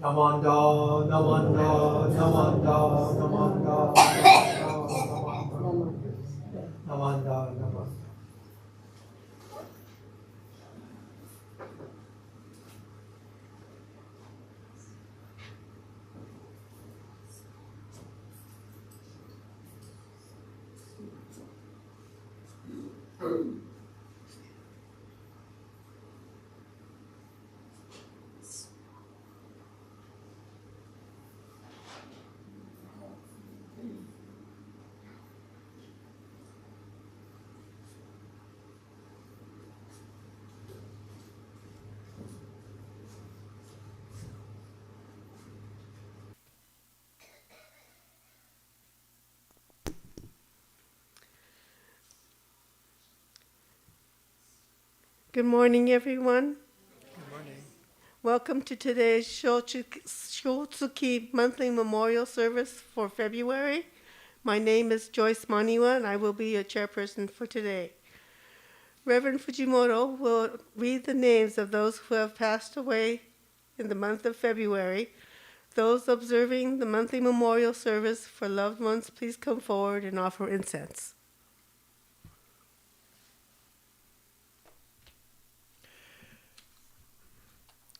Namanda, namanda, namanda, namanda, namanda, namanda. Good morning, everyone. Good morning. Welcome to today's Shotsuki Monthly Memorial Service for February. My name is Joyce Maniwa, and I will be your chairperson for today. Reverend Fujimoto will read the names of those who have passed away in the month of February. Those observing the monthly memorial service for loved ones, please come forward and offer incense.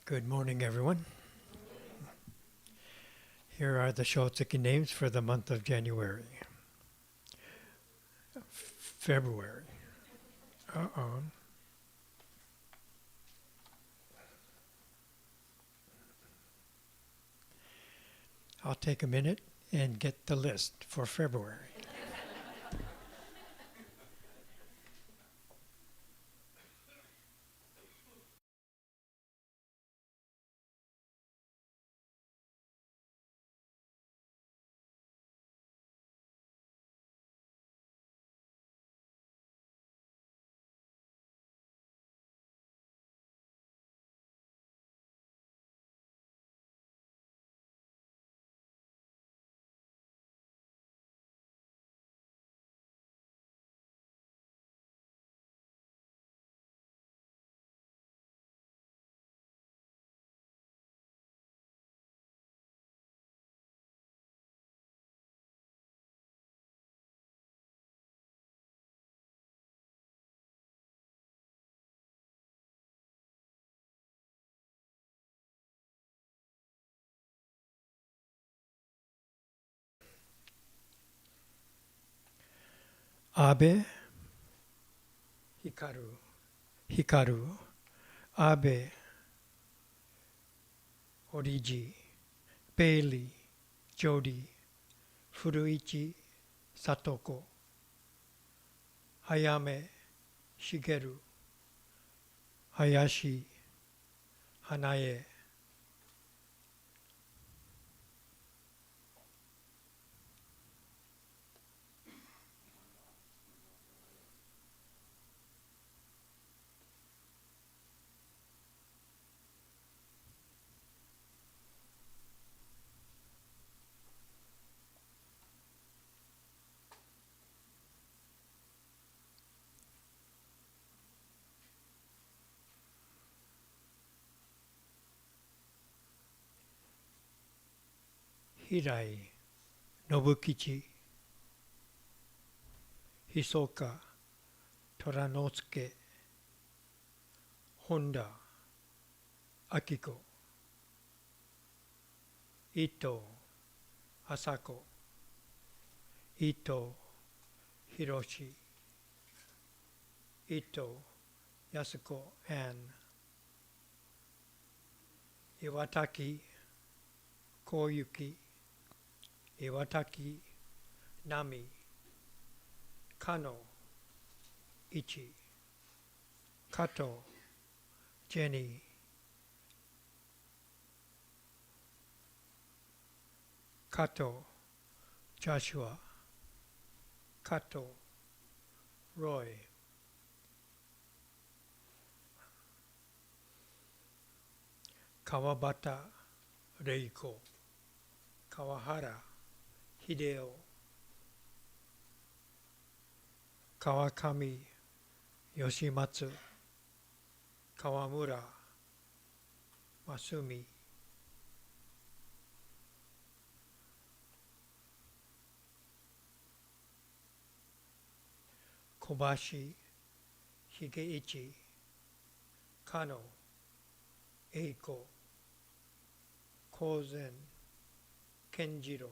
Good morning, everyone. Here are the Shotsuki names for the month of January. February. I'll take a minute and get the list for February. Abe, Hikaru, Abe, Oriji, Bailey, Jody, Furuichi, Satoko, Hayame, Shigeru, Hayashi, Hanae. Hirai, Nobukichi, Hisoka, Toranosuke, Honda, Akiko, Ito, Asako, Ito, Hiroshi, Ito, Yasuko, Ann, Iwataki, Koyuki, Iwataki, Nami, Kano, Ichi, Kato, Jenny, Kato, Joshua, Kato, Roy, Kawabata, Reiko, Kawahara, Hideo, Kawakami, Yoshimatsu, Kawamura, Masumi, 小橋秀一、加野栄子、高善健次郎、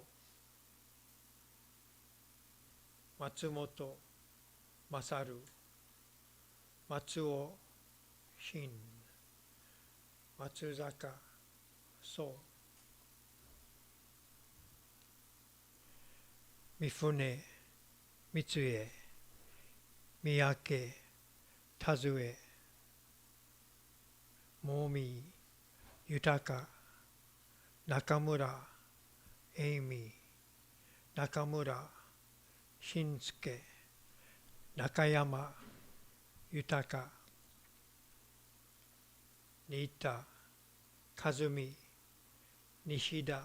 松本勝、松尾真、松坂壮、三船三重、三宅田添、茂美豊、中村栄美、中村慎介、中山豊、新田和美、西田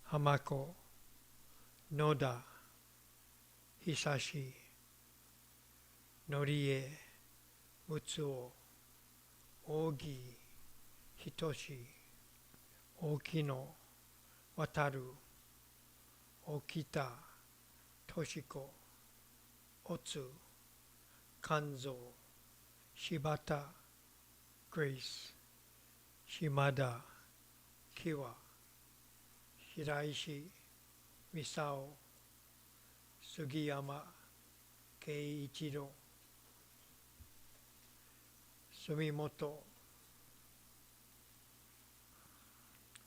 浜子、野田久志、のりえむつお、扇仁志、沖野渡、沖田敏子、おつ勘蔵、柴田グレイス、島田きわ、白石美沙夫、杉山圭一郎、住本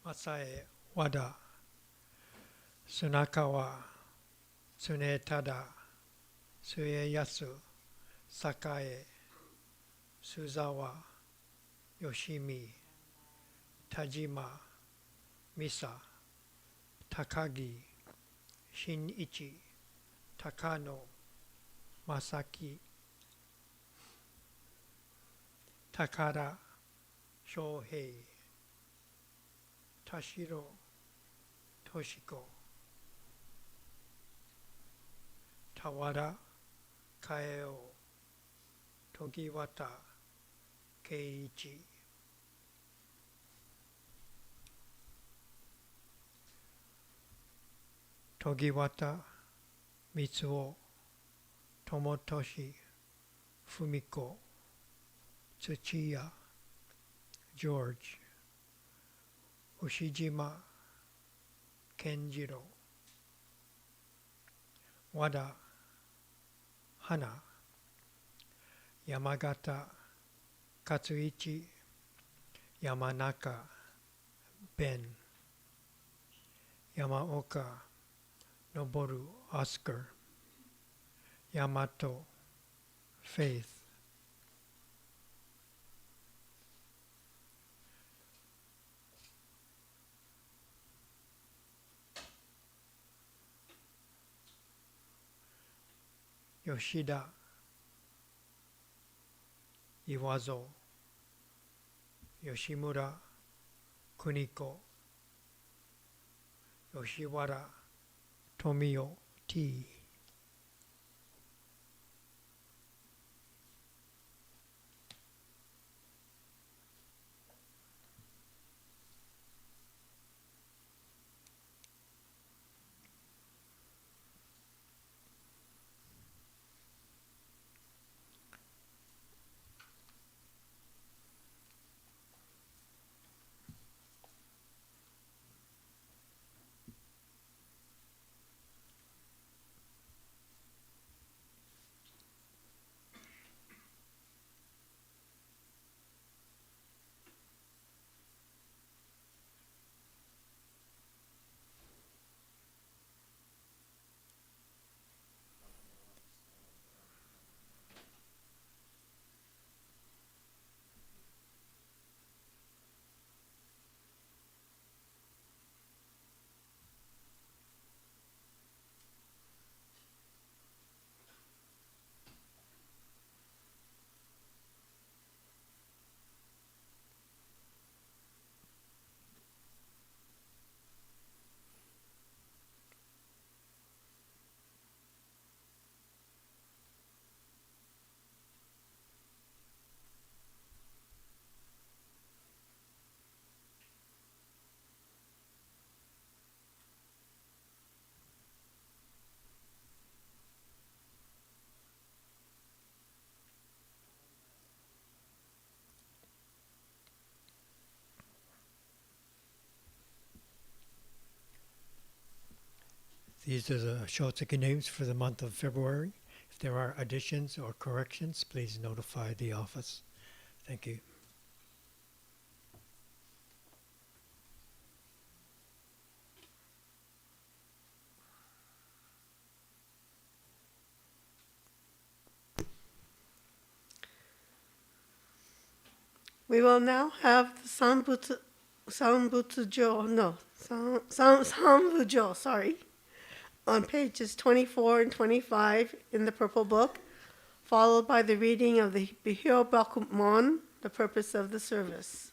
正江和田、砂川常忠、末安栄、須沢吉見、田島美沙、高木真一、高野正樹、高田翔平、田代敏子、田原佳代、時綿圭一、時綿光雄、友俊、文子、土屋、ジョージ、牛島健次郎、和田花、山形勝一、山中弁、山岡昇オスカー、大和フェイス、吉田岩蔵、吉村邦子、吉原富代 T、These are the Shotsuki names for the month of February. If there are additions or corrections, please notify the office. Thank you. We will now have the Sanbujo, sorry, on pages 24 and 25 in the Purple Book, followed by the reading of the Bihyo Bakumon, the purpose of the service.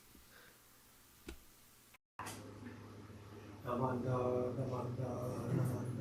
Namanda, namanda, namanda.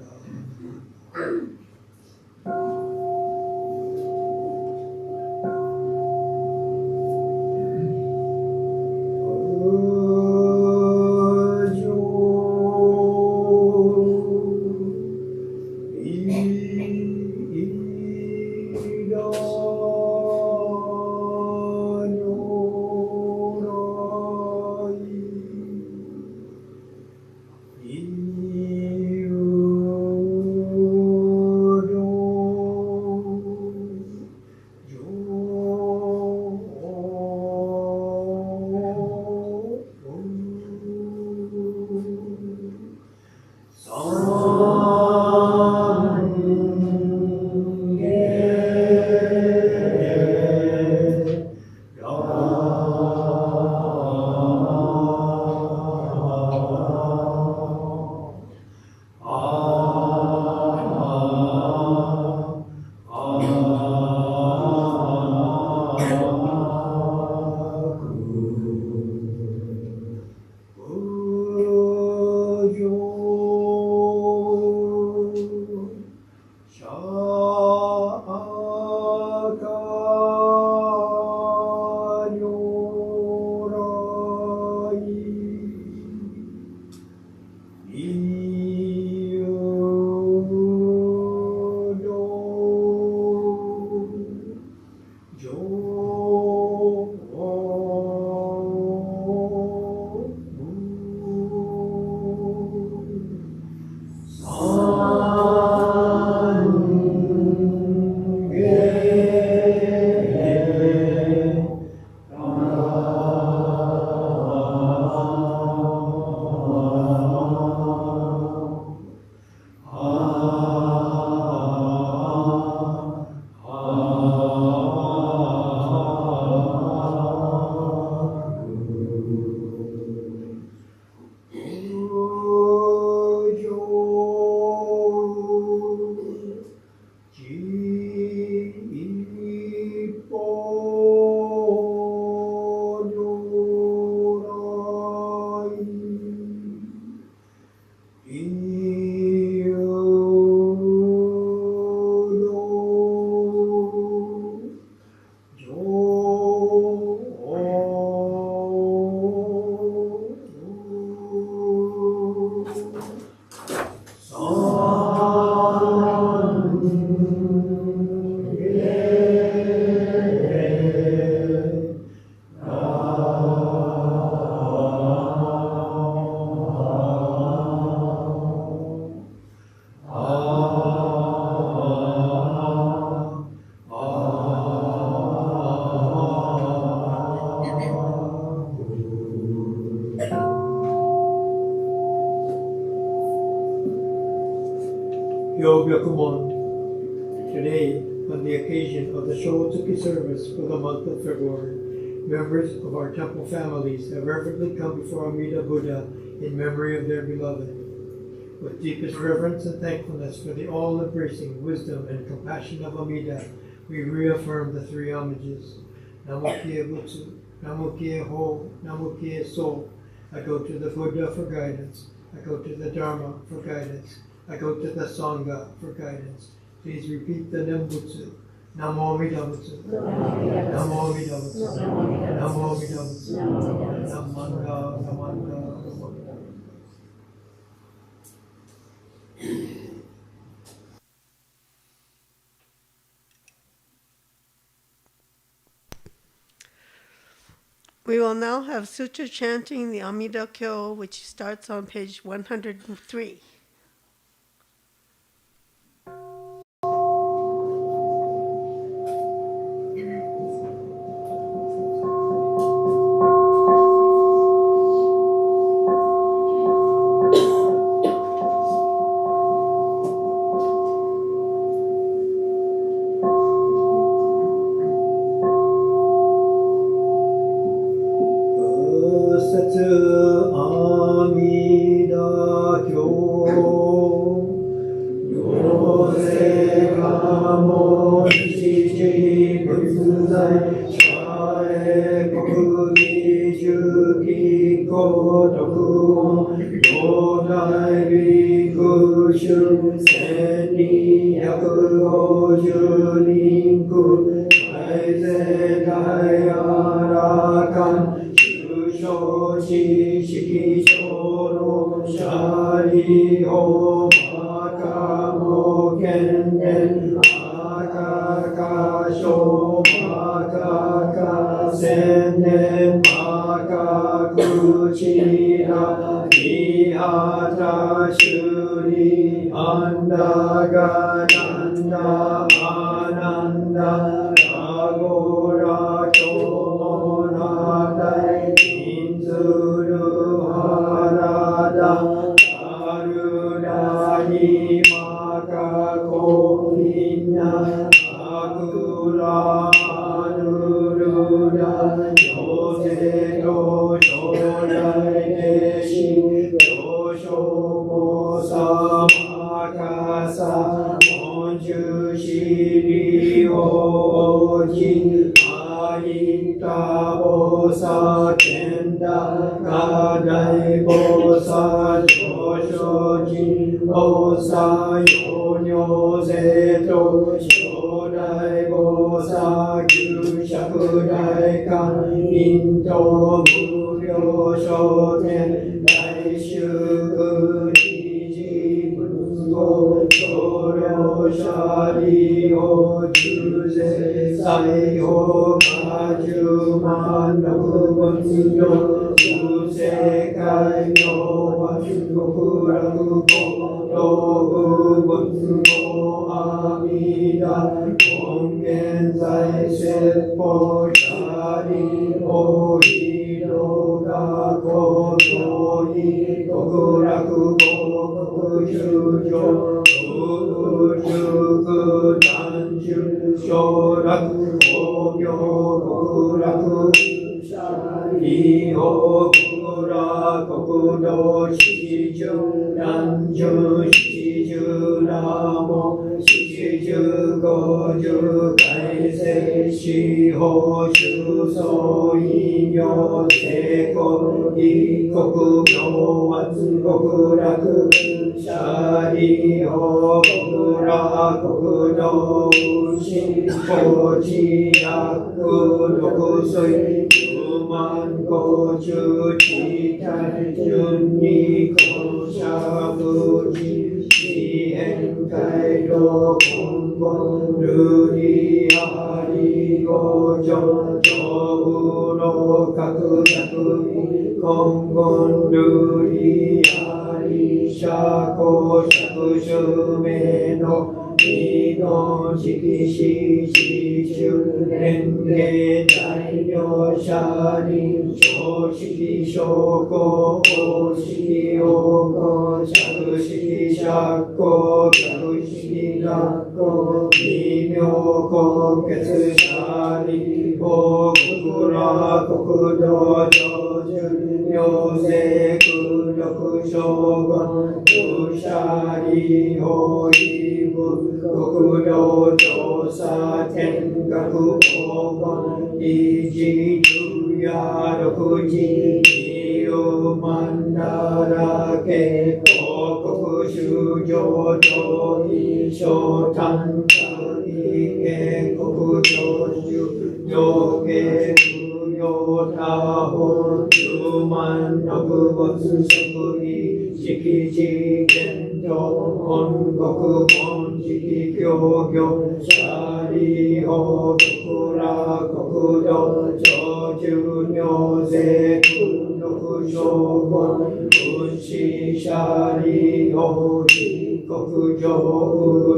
Today, on the occasion of the Shotsuki service for the month of February, members of our temple families have reverently come before Amida Buddha in memory of their beloved. With deepest reverence and thankfulness for the all-embracing wisdom and compassion of Amida, we reaffirm the three homages. Namu Kie Butsu, Namu Kie Ho, Namu Kie So. I go to the Buddha for guidance. I go to the Dharma for guidance. I go to the Sangha for guidance. Please repeat the Nembutsu. Namu Amida Busto. Namu Amida Busto. Namu Amida Busto. Namanda, namanda, namanda. We will now have Sutra chanting the Amida Kyo, which starts on page 103. 節阿弥陀経行政がも一時仏在社会国に重機孤独音東大ビクシュ1250人区大勢大アラカン中小知識上のシャリホマカモケンデンアカカショマカカセンデンマカクチラミハタシュリアンダガナンダアナンダラゴラチョモナダイインズルハラダタルダニマカコミナアクラヌルダヨセトショダイデシヨショモサマカサモンジュシリオジアイタボサケンダカダイボサジョショジボサヨニョゼトショダイボサギュシャクダイカイント無料商店大衆理事仏語少量者利用中世最法が10万六仏上中世界の和極楽語道部仏語阿弥陀根源在説法者利法移動が公共に極楽語国中上福熟短寿小楽工業極楽利法極楽国土七十何十七十羅門七十五十改正司法宗相引用成功異国妙圧極楽者利法極楽国土新高知薬六水十万高中地体順に公社無事四辺街道今後ルリアリゴジョジョウロ各百に今後ルリアリシャコ釈主名の二の式死死中連芸大領者に小式小公大式王公釈式釈公逆式学公微妙公決者に法国ら国土上旬行政空力将軍武者利法義部国土調査見学黄金理事中夜六時二万ならけ広告修上上位小単価異形国上州上下無用他法十万六没即位式事現状本国本式教業者利法国ら国土上中尿税空毒将軍分子者利法国上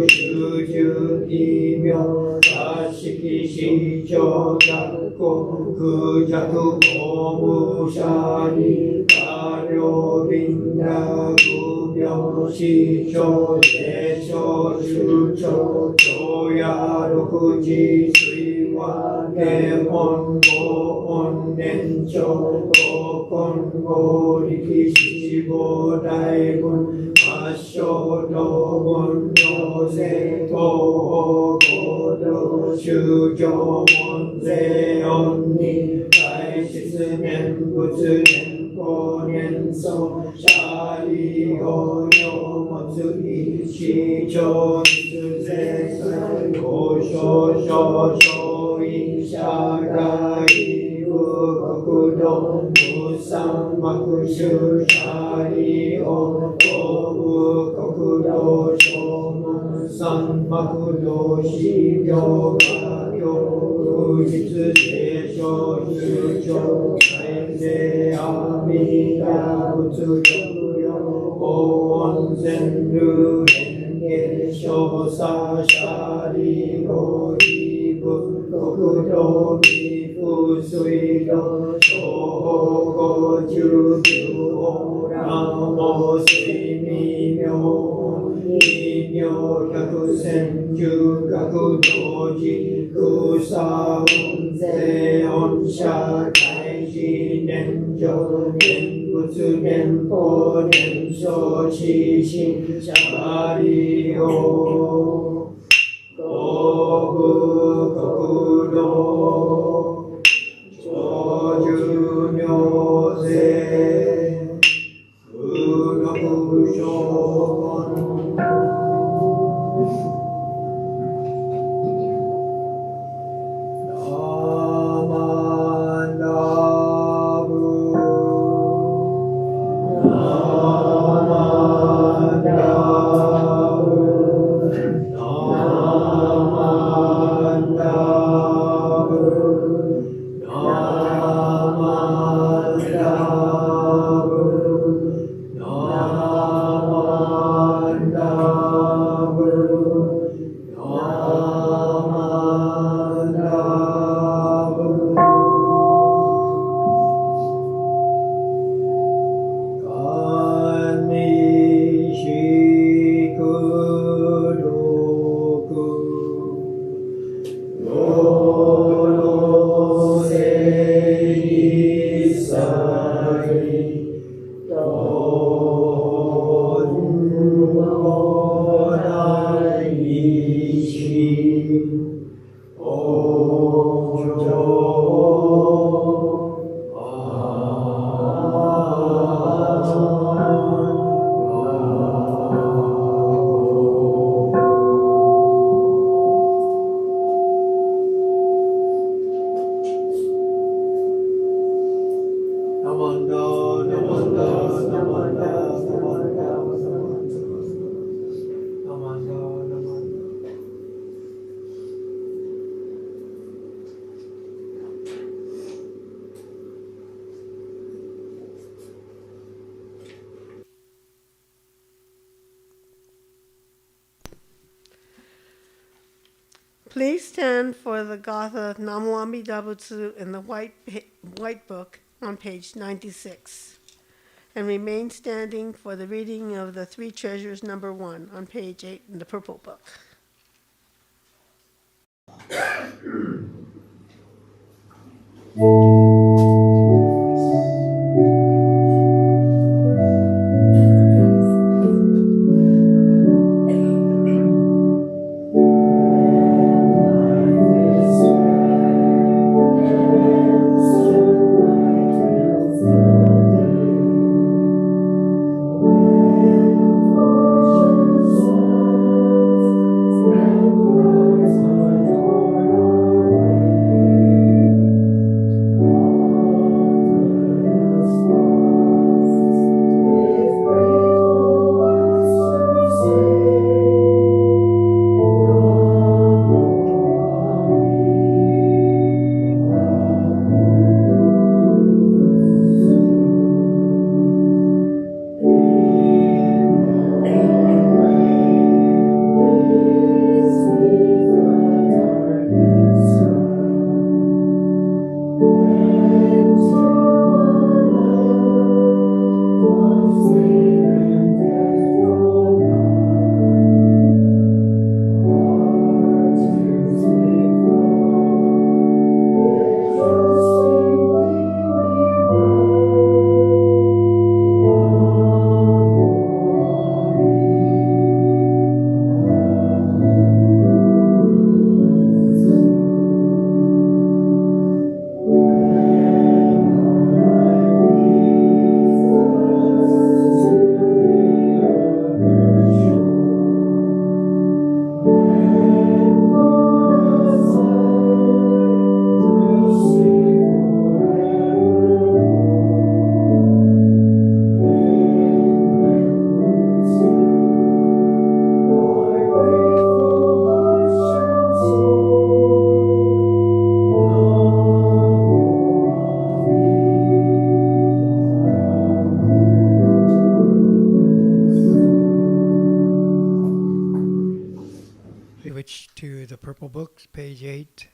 修十異名雑式市長学校空弱法務者に過料便羅具名市長税商首長長夜六時水和เตอ่อนโกอ่อนเน้นโชโกกอนโกดิคิชิโกไดบุญอาโชโตบุญโยเซโตโอโกโดชูโจมอนเซออนนิไคชิสเนนบุตเนนโกเนนโซชาลิโอโยมัตสึอิชิโชมิสึเซโกโชโชโชอิชากาอิบุคุโดมุสัมมาคุชุชาลิโอโกบุคุโดโชมุสัมมาคุโดชิโยกะโยอุจิตเสโชชุโชไคเซอามิดาบุตุโยโออนเซนรุเอนเกโชสาชาลิโออิบุคุโดมิฟุสุยโดโชโกจูจุโอนาโมสิมิโยนิโยกัคุเซนจูกัคุโดจิกุสาอุนเซออนชาไคจิเนนโจเนนบุตุเนนโปเนนโชชิชิชาริโอโกบุคุโดโชจุโยเซอุโนคุโชPlease stand for the Gatha Namu Amida Busto in the white book on page 96, and remain standing for the reading of the Three Treasures number 1 on page 8 in the purple book. Purple Books, page 8.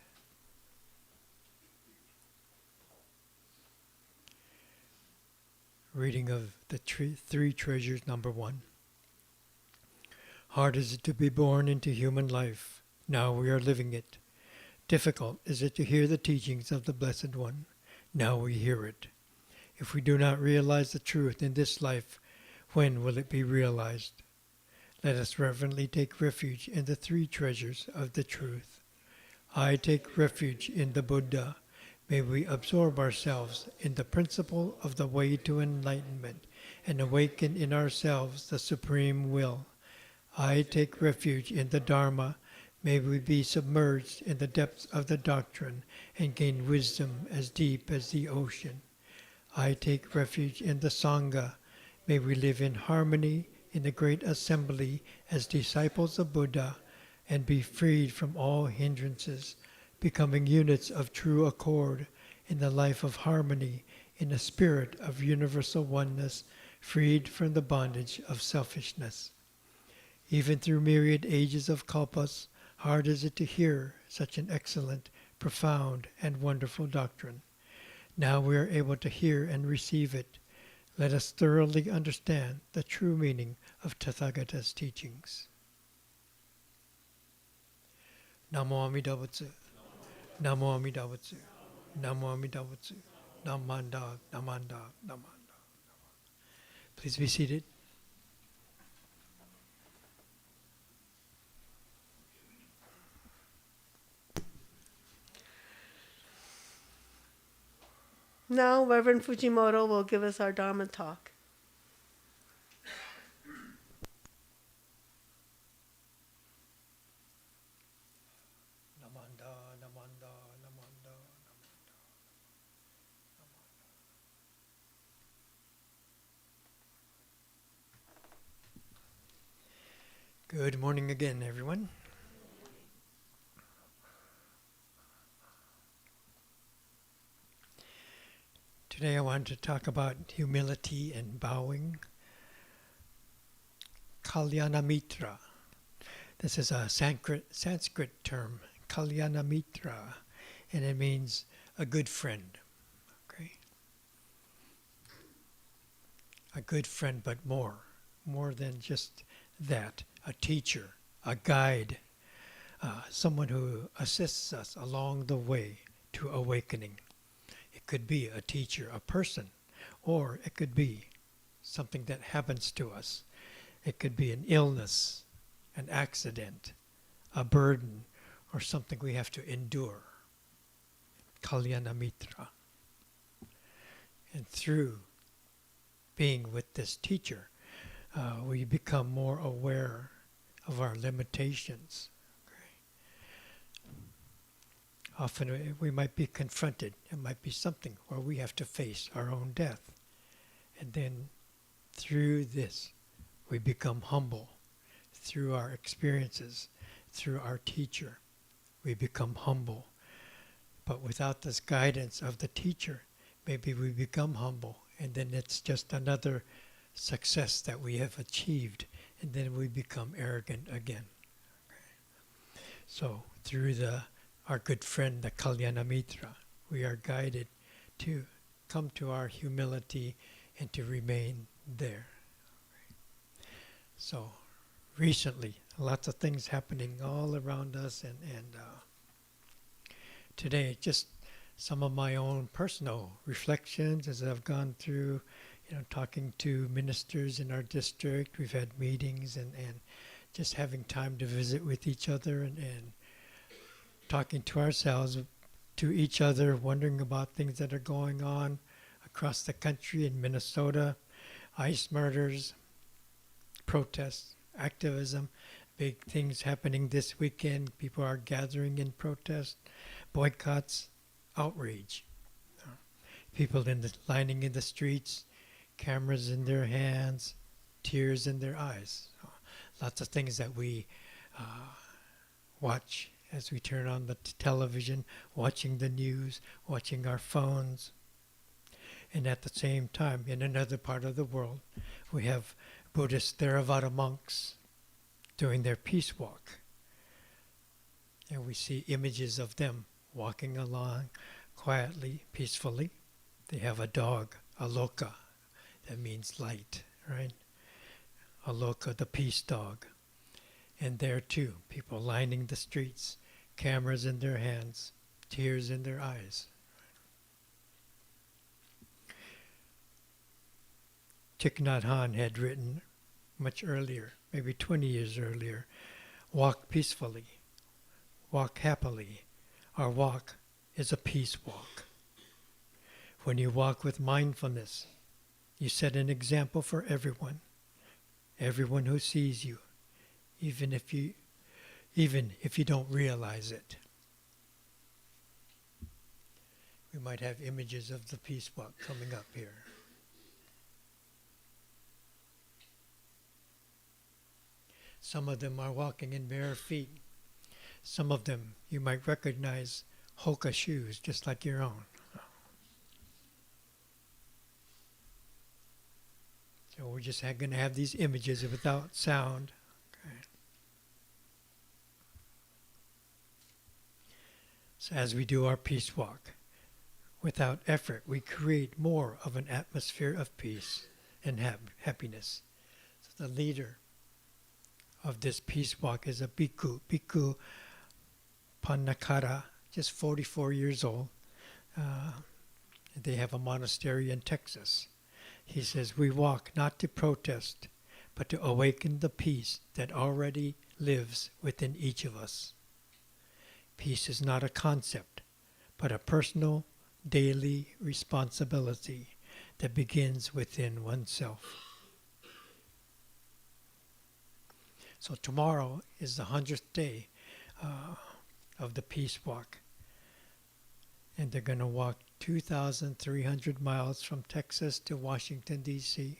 Reading of the three treasures, number 1. Hard is it to be born into human life. Now we are living it. Difficult is it to hear the teachings of the Blessed One. Now we hear it. If we do not realize the truth in this life, when will it be realized? Let us reverently take refuge in the three treasures of the truth. I take refuge in the Buddha. May we absorb ourselves in the principle of the way to enlightenment and awaken in ourselves the supreme will. I take refuge in the Dharma. May we be submerged in the depths of the doctrine and gain wisdom as deep as the ocean. I take refuge in the Sangha. May we live in harmony in the great assembly as disciples of Buddha and be freed from all hindrances, becoming units of true accord in the life of harmony, in a spirit of universal oneness, freed from the bondage of selfishness. Even through myriad ages of kalpas, hard is it to hear such an excellent, profound, and wonderful doctrine. Now we are able to hear and receive it. Let us thoroughly understand the true meaning of Tathagata's teachings. Namu Amida Busto. Namu Amida Busto. Namu Amida Busto. Namanda, Namanda, Namanda. Please be seated. Now, Reverend Fujimoto will give us our Dharma talk. Namanda, Namanda, Namanda, Namanda. Good morning again, everyone. Today I want to talk about humility and bowing. Kalyana Mitra. This is a Sanskrit term, Kalyana Mitra, and it means a good friend. Okay? A good friend, but more than just that. A teacher, a guide, someone who assists us along the way to awakening. It could be a teacher, a person, or it could be something that happens to us. It could be an illness, an accident, a burden, or something we have to endure. Kalyana Mitra. And through being with this teacher, we become more aware of our limitations. Often we might be confronted. It might be something where we have to face our own death. And then through this, we become humble. Through our experiences, through our teacher, we become humble. But without this guidance of the teacher, maybe we become humble. And then it's just another success that we have achieved. And then we become arrogant again. Okay. So through our good friend, the Kalyana Mitra, we are guided to come to our humility and to remain there. So recently, lots of things happening all around us, and today, just some of my own personal reflections as I've gone through, talking to ministers in our district. We've had meetings and just having time to visit with each other and talking to ourselves, to each other, wondering about things that are going on across the country in Minnesota, ICE murders, protests, activism, big things happening this weekend. People are gathering in protest, boycotts, outrage. People lining in the streets, cameras in their hands, tears in their eyes. Lots of things that we watch as we turn on the television, watching the news, watching our phones. And at the same time, in another part of the world, we have Buddhist Theravada monks doing their peace walk. And we see images of them walking along quietly, peacefully. They have a dog, Aloka, that means light, right? Aloka, the peace dog. And there too, people lining the streets, cameras in their hands, tears in their eyes. Thich Nhat Hanh had written much earlier, maybe 20 years earlier, walk peacefully, walk happily. Our walk is a peace walk. When you walk with mindfulness, you set an example for everyone who sees you, even if you don't realize it. We might have images of the peace walk coming up here. Some of them are walking in bare feet. Some of them you might recognize Hoka shoes, just like your own. So we're just going to have these images without sound. Okay. So as we do our peace walk, without effort, we create more of an atmosphere of peace and happiness. So the leader of this peace walk is a Bhikkhu Panakara, just 44 years old. They have a monastery in Texas. He says, we walk not to protest, but to awaken the peace that already lives within each of us. Peace is not a concept, but a personal, daily responsibility that begins within oneself. So tomorrow is the 100th day of the Peace Walk. And they're going to walk 2,300 miles from Texas to Washington, D.C.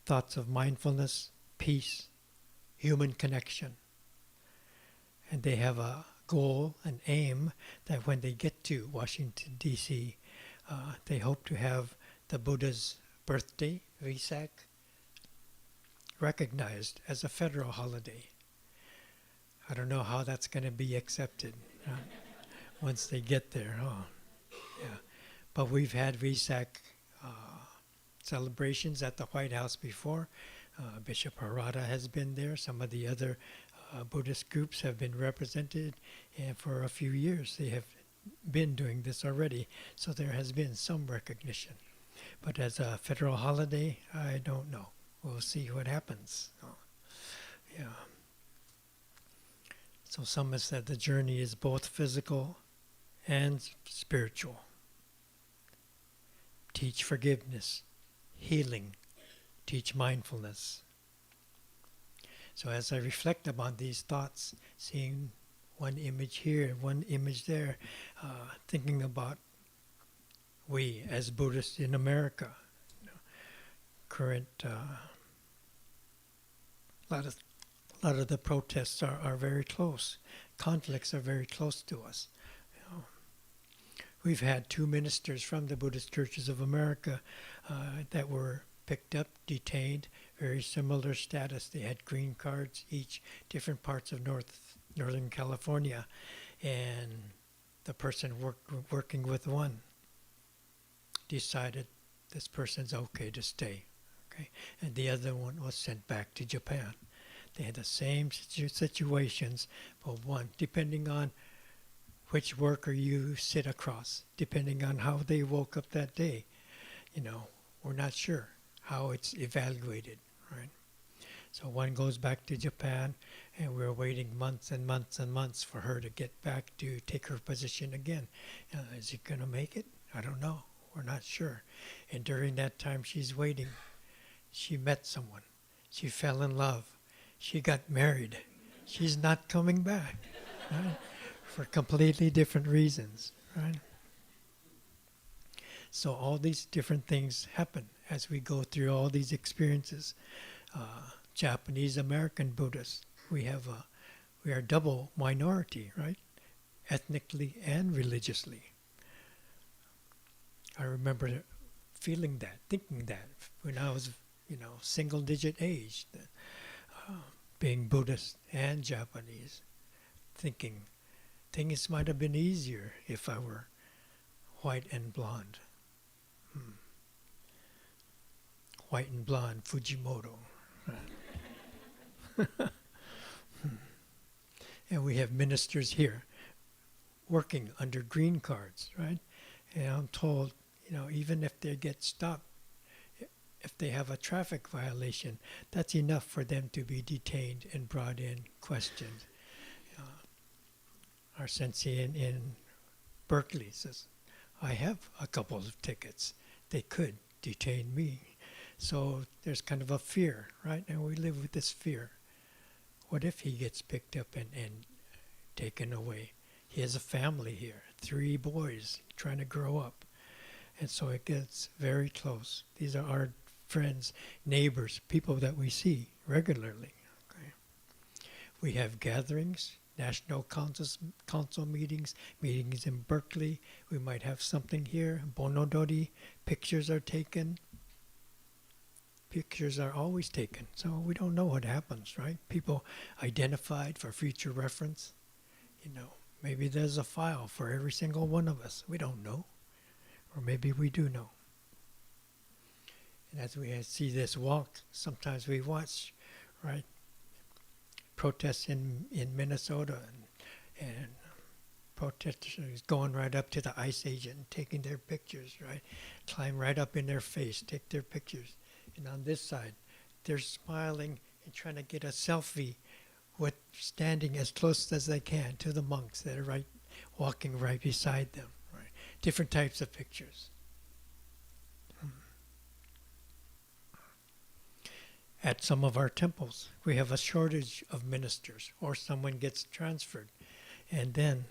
Thoughts of mindfulness, peace, human connection. And they have a goal, an aim, that when they get to Washington, D.C., they hope to have the Buddha's birthday, Vesak, recognized as a federal holiday. I don't know how that's going to be accepted once they get there. Oh, yeah. But we've had Vesak celebrations at the White House before. Bishop Harada has been there. Some of the other Buddhist groups have been represented, and for a few years they have been doing this already. So there has been some recognition. But as a federal holiday, I don't know. We'll see what happens. Oh, yeah. So some have said the journey is both physical and spiritual. Teach forgiveness, healing, teach mindfulness. So as I reflect upon these thoughts, seeing one image here, one image there, thinking about we as Buddhists in America, current a lot of the protests are very close. Conflicts are very close to us. We've had 2 ministers from the Buddhist Churches of America that were picked up, detained, very similar status. They had green cards, each different parts of Northern California, and the person working with one decided this person's okay to stay. Okay, and the other one was sent back to Japan. They had the same situations, but one, depending on which worker you sit across, depending on how they woke up that day, we're not sure how it's evaluated, right? So one goes back to Japan, and we're waiting months and months and months for her to get back to take her position again. Is it going to make it? I don't know. We're not sure. And during that time she's waiting, she met someone. She fell in love. She got married. She's not coming back, right? For completely different reasons, right? So all these different things happen as we go through all these experiences. Japanese American Buddhists, we are double minority, right? Ethnically and religiously. I remember feeling that, thinking that when I was, single-digit age. being Buddhist and Japanese, thinking things might have been easier if I were white and blonde. White and blonde Fujimoto. And we have ministers here working under green cards, right? And I'm told, even if they get stopped, if they have a traffic violation, that's enough for them to be detained and brought in, questioned. Our sensei in Berkeley says, I have a couple of tickets. They could detain me. So there's kind of a fear, right? And we live with this fear. What if he gets picked up and taken away? He has a family here, 3 boys trying to grow up. And so it gets very close. These are our friends, neighbors, people that we see regularly. Okay? We have gatherings, national council meetings, meetings in Berkeley. We might have something here, Bonodori, pictures are taken. Pictures are always taken, so we don't know what happens, right? People identified for future reference. Maybe there's a file for every single one of us. We don't know. Or maybe we do know. And as we see this walk, sometimes we watch, right? Protests in Minnesota and protesters going right up to the ICE agent and taking their pictures, right? Climb right up in their face, take their pictures. And on this side, they're smiling and trying to get a selfie with standing as close as they can to the monks that are walking right beside them. Right? Different types of pictures. At some of our temples, we have a shortage of ministers, or someone gets transferred. And then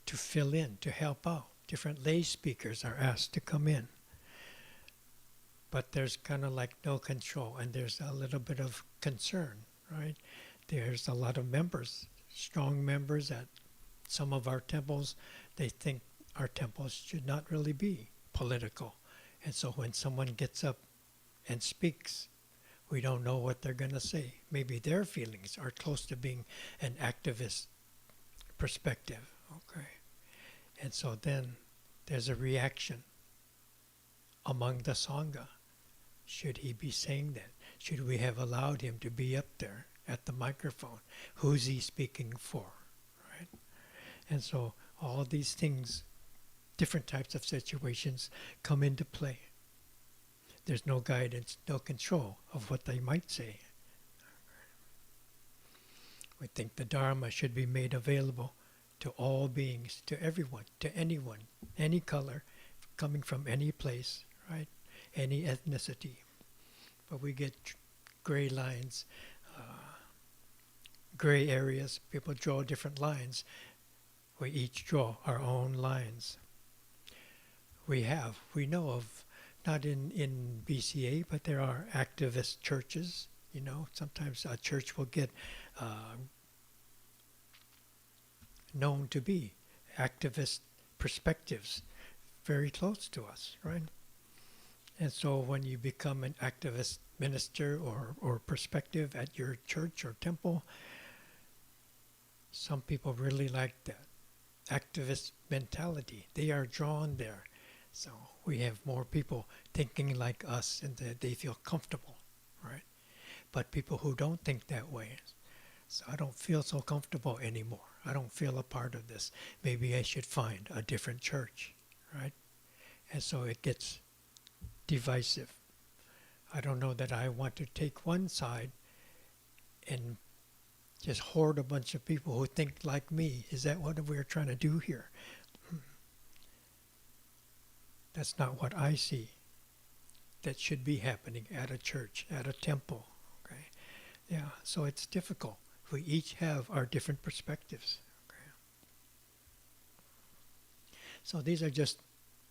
to fill in, to help out, different lay speakers are asked to come in. But there's kind of like no control, and there's a little bit of concern, right? There's a lot of members, strong members at some of our temples. They think our temples should not really be political. And so when someone gets up and speaks, we don't know what they're going to say. Maybe their feelings are close to being an activist perspective, okay? And so then there's a reaction among the Sangha. Should he be saying that? Should we have allowed him to be up there at the microphone? Who's he speaking for, right? And so all these things, different types of situations come into play. There's no guidance, no control of what they might say. We think the Dharma should be made available to all beings, to everyone, to anyone, any color, coming from any place, right? Any ethnicity. But we get gray lines, gray areas. People draw different lines. We each draw our own lines. We know of, not in BCA, but there are activist churches. Sometimes a church will get known to be activist perspectives very close to us, right? And so when you become an activist minister or perspective at your church or temple, some people really like that activist mentality. They are drawn there. So we have more people thinking like us and that they feel comfortable, right? But people who don't think that way, so I don't feel so comfortable anymore. I don't feel a part of this. Maybe I should find a different church, right? And so it gets divisive. I don't know that I want to take one side and just hoard a bunch of people who think like me. Is that what we're trying to do here? That's not what I see that should be happening at a church, at a temple. Okay, yeah. So it's difficult. We each have our different perspectives. Okay. So these are just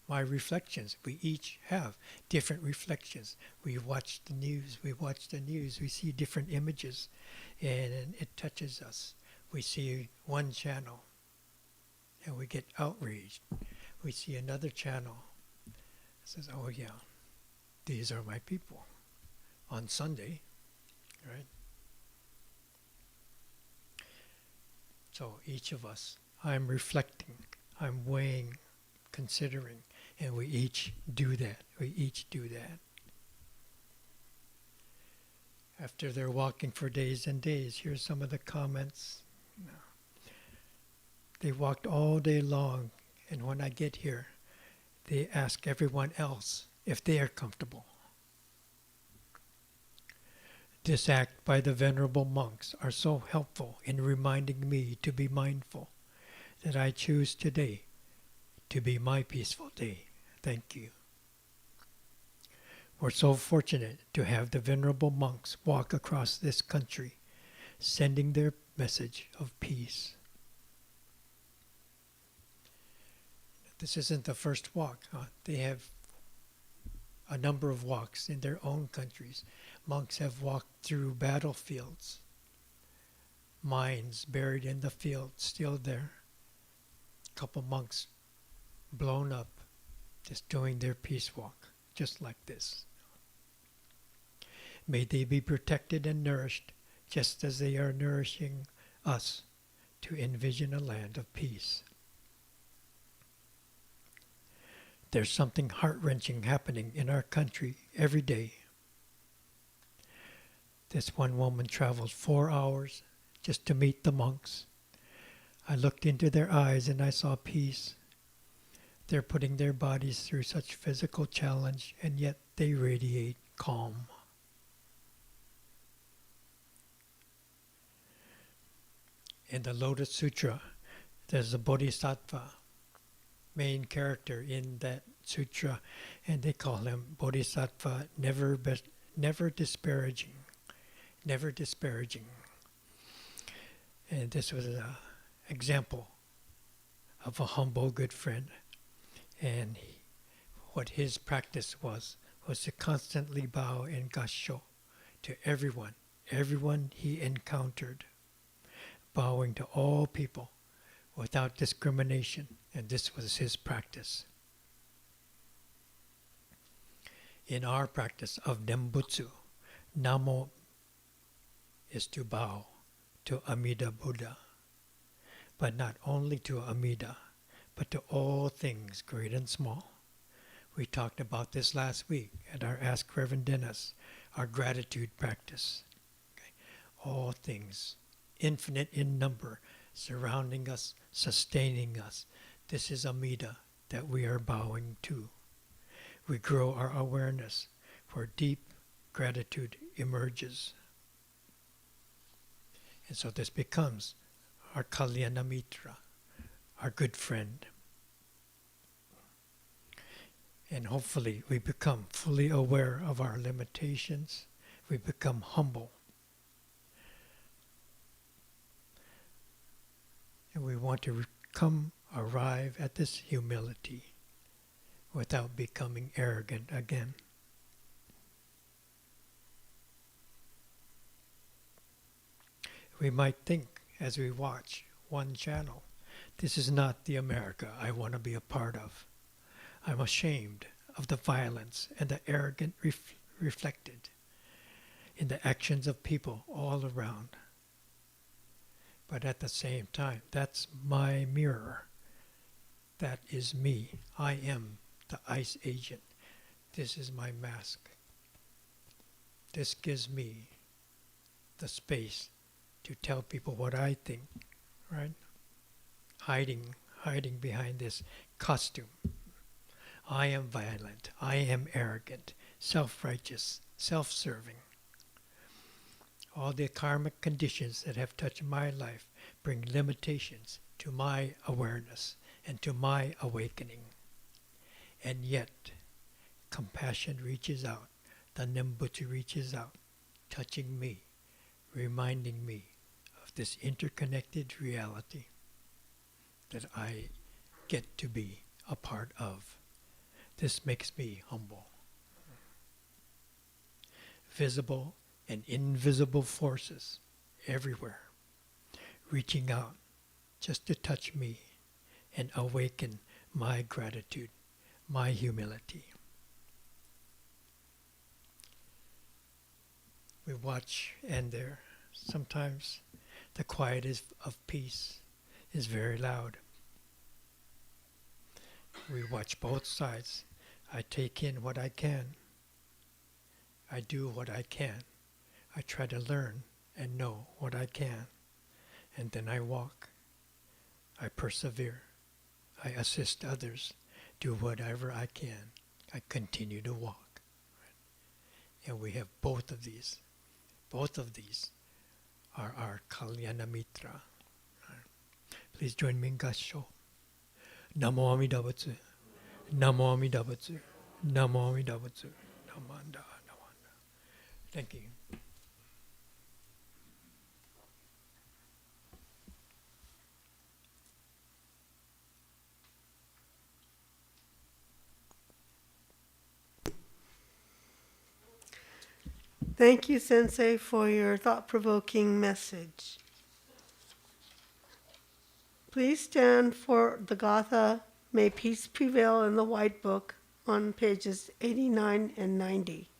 my reflections. We each have different reflections. We watch the news. We see different images, and it touches us. We see one channel, and we get outraged. We see another channel. It says, "Oh yeah, these are my people." On Sunday, right? So each of us, I'm reflecting, I'm weighing, considering, and we each do that. We each do that. After they're walking for days and days, here's some of the comments. They walked all day long, and when I get here, they ask everyone else if they are comfortable. This act by the Venerable Monks are so helpful in reminding me to be mindful that I choose today to be my peaceful day. Thank you. We're so fortunate to have the Venerable Monks walk across this country, sending their message of peace. This isn't the first walk. They have a number of walks in their own countries. Monks have walked through battlefields, mines buried in the field, still there. A couple monks blown up, just doing their peace walk, just like this. May they be protected and nourished, just as they are nourishing us to envision a land of peace. There's something heart-wrenching happening in our country every day. This one woman traveled 4 hours just to meet the monks. I looked into their eyes and I saw peace. They're putting their bodies through such physical challenge, and yet they radiate calm. In the Lotus Sutra, there's a bodhisattva, main character in that sutra, and they call him Bodhisattva never disparaging. Never disparaging. And this was an example of a humble good friend. And what his practice was to constantly bow in gassho to everyone he encountered, bowing to all people without discrimination, and this was his practice. In our practice of Nembutsu, Namu is to bow to Amida Buddha, but not only to Amida, but to all things great and small. We talked about this last week at our Ask Reverend Dennis, our gratitude practice. Okay. All things, infinite in number, surrounding us, sustaining us. This is Amida that we are bowing to. We grow our awareness, for deep gratitude emerges. And so this becomes our Kalyana Mitra, our good friend. And hopefully we become fully aware of our limitations. We become humble. And we want to arrive at this humility without becoming arrogant again. We might think as we watch one channel, this is not the America I want to be a part of. I'm ashamed of the violence and the arrogance reflected in the actions of people all around. But at the same time, that's my mirror. That is me. I am the ICE agent. This is my mask. This gives me the space to tell people what I think, right? Hiding behind this costume. I am violent. I am arrogant, self-righteous, self-serving. All the karmic conditions that have touched my life bring limitations to my awareness and to my awakening. And yet, compassion reaches out, the Nembutsu reaches out, touching me, reminding me of this interconnected reality that I get to be a part of. This makes me humble. Visible and invisible forces everywhere, reaching out just to touch me and awaken my gratitude, my humility. We watch, and there sometimes the quiet is of peace, is very loud. We watch both sides. I take in what I can. I do what I can. I try to learn and know what I can. And then I walk. I persevere. I assist others. Do whatever I can. I continue to walk. And we have both of these. Both of these are our Kalyana Mitra. Please join me in Gasho. Namu Amida Busto. Namu Amida Busto. Namu Amida Busto. Namanda. Namanda. Thank you. Thank you, Sensei, for your thought-provoking message. Please stand for the Gatha, May Peace Prevail in the White Book on pages 89 and 90.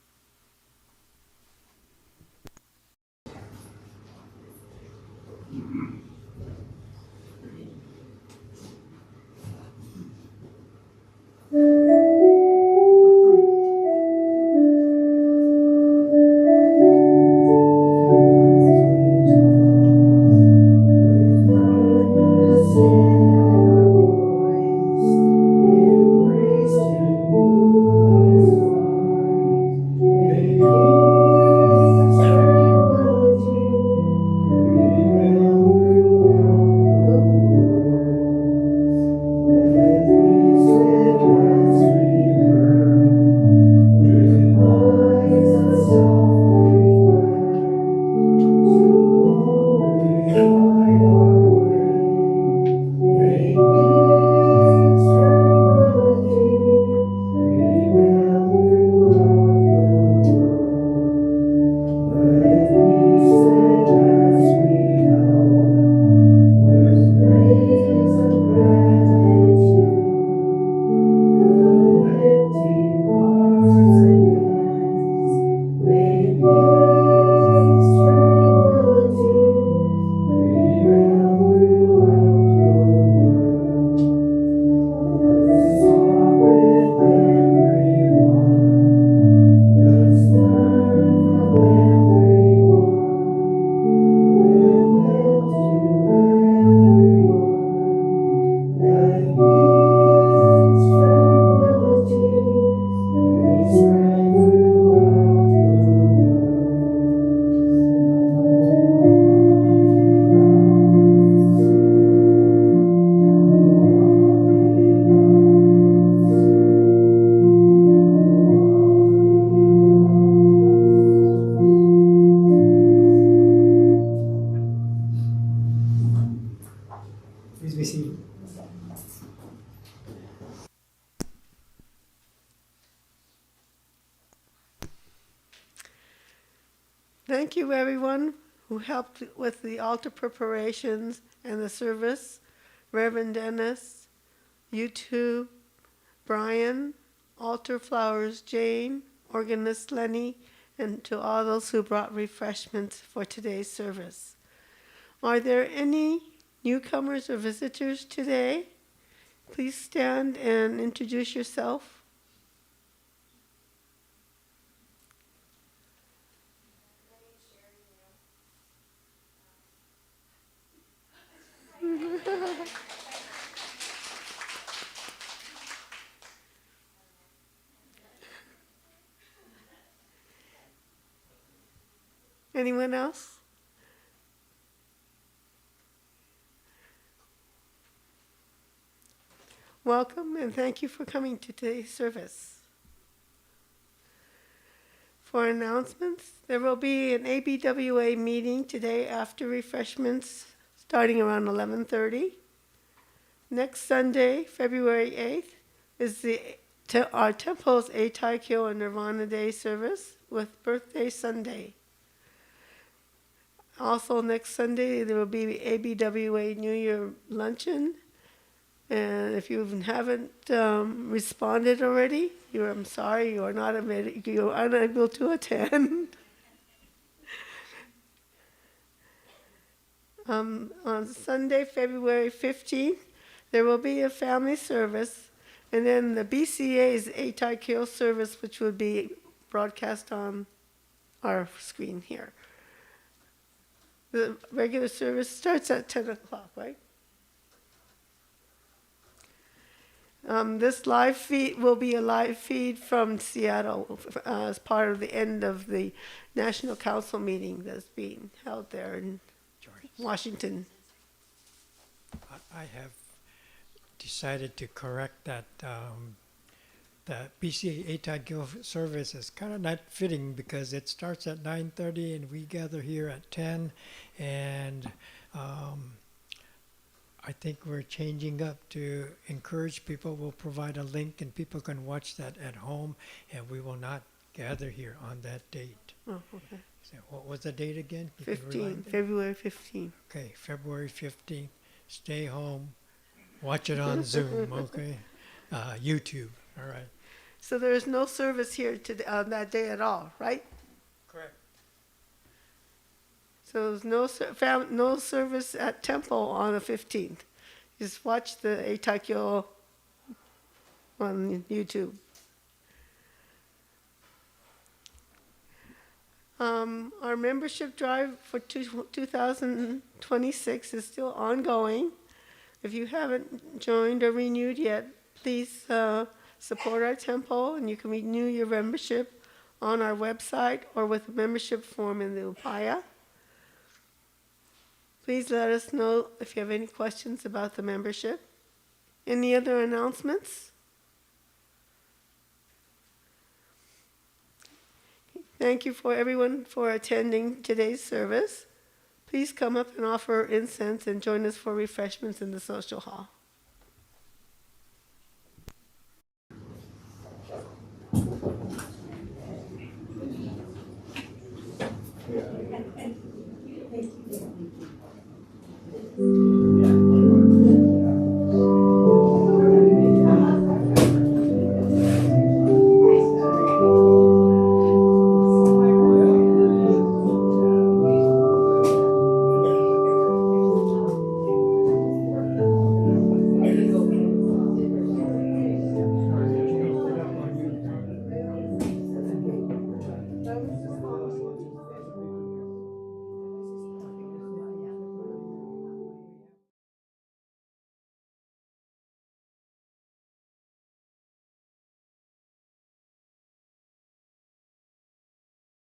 Thank you, everyone who helped with the altar preparations and the service. Reverend Dennis, you too, Brian, altar flowers, Jane, organist Lenny, and to all those who brought refreshments for today's service. Are there any newcomers or visitors today? Please stand and introduce yourself. Anyone else? Welcome and thank you for coming to today's service. For announcements, there will be an ABWA meeting today after refreshments starting around 11:30. Next Sunday, February 8th, is our temple's Amida Kyo and Nirvana Day service with Birthday Sunday. Also next Sunday, there will be ABWA New Year Luncheon. And if you haven't responded already, I'm sorry, you're unable to attend. On Sunday, February 15th, there will be a family service, and then the BCA's Amida Kyo service, which will be broadcast on our screen here. The regular service starts at 10 o'clock, right? This live feed will be a live feed from Seattle as part of the end of the National Council meeting that's being held there in Washington. I have decided to correct that. The BCA Amida Kyo service is kind of not fitting because it starts at 9:30 and we gather here at 10, and I think we're changing up to encourage people. We'll provide a link and people can watch that at home, and we will not gather here on that date. Oh, okay. So what was the date again? You can 15, remind me? February 15th. Okay, February 15th. Stay home. Watch it on Zoom, okay? YouTube, all right. So there is no service here on that day at all, right? Correct. So there's no service at Temple on the 15th. Just watch the Amida Kyo on YouTube. Our membership drive for 2026 is still ongoing. If you haven't joined or renewed yet, please support our temple, and you can renew your membership on our website or with a membership form in the Upaya. Please let us know if you have any questions about the membership. Any other announcements? Thank you for everyone for attending today's service. Please come up and offer incense and join us for refreshments in the social hall.